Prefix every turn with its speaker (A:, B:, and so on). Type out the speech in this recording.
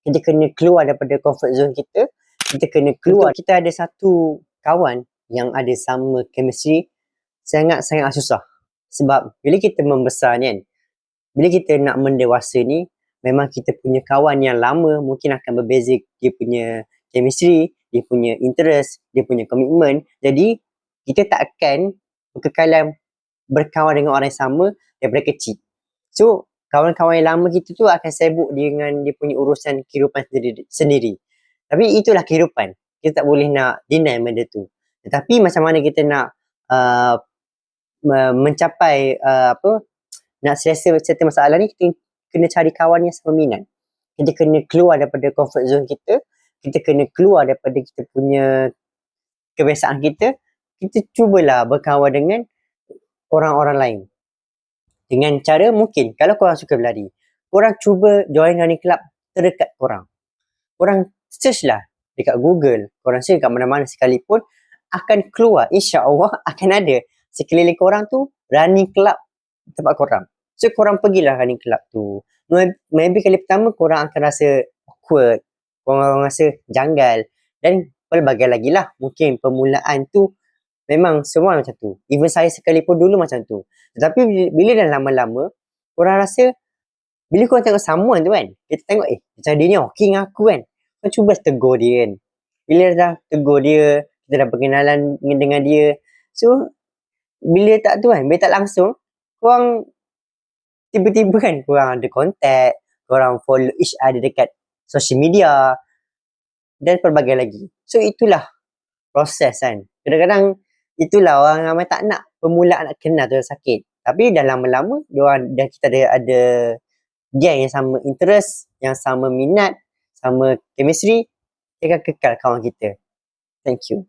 A: kita kena keluar daripada comfort zone kita. Kita kena keluar. Untuk kita ada satu kawan yang ada sama chemistry, sangat-sangat susah. Sebab bila kita membesar ni kan, bila kita nak mendewasa ni, memang kita punya kawan yang lama mungkin akan berbeza dia punya chemistry, dia punya interest, dia punya komitmen. Jadi, kita tak akan berkekalan berkawan dengan orang yang sama daripada kecil. So, kawan-kawan yang lama kita tu akan sibuk dengan dia punya urusan kehidupan sendiri. Tapi itulah kehidupan. Kita tak boleh nak deny benda tu. Tetapi macam mana kita nak mencapai nak selesa certain masalah ni, kita kena cari kawan yang sama minat. Kita kena keluar daripada comfort zone kita. Kita kena keluar daripada kita punya kebiasaan kita. Kita cubalah berkawan dengan orang-orang lain. Dengan cara mungkin, kalau korang suka berlari, korang cuba join running club terdekat korang. Korang search lah dekat Google, korang search kat mana-mana sekalipun, akan keluar, insya-Allah akan ada sekeliling korang tu running club tempat korang. So korang pergilah running club tu. Maybe kali pertama korang akan rasa awkward, korang rasa janggal, dan pelbagai lagi lah. Mungkin permulaan tu memang semua macam tu. Even saya sekalipun dulu macam tu. Tetapi bila dah lama-lama, korang rasa, bila korang tengok someone tu kan, kita tengok macam dia ni okey dengan aku kan, korang cuba tegur dia kan. Bila dah tegur dia, kita dah berkenalan dengan dia, so bila tak tu kan, bila tak langsung, korang tiba-tiba kan korang ada contact, korang follow each other dekat social media dan pelbagai lagi. So itulah proses kan. Kadang-kadang itulah orang ramai tak nak permulaan nak kenal tu sakit. Tapi dah lama-lama dah kita ada geng yang sama interest, yang sama minat, sama chemistry, dia akan kekal kawan kita. Thank you.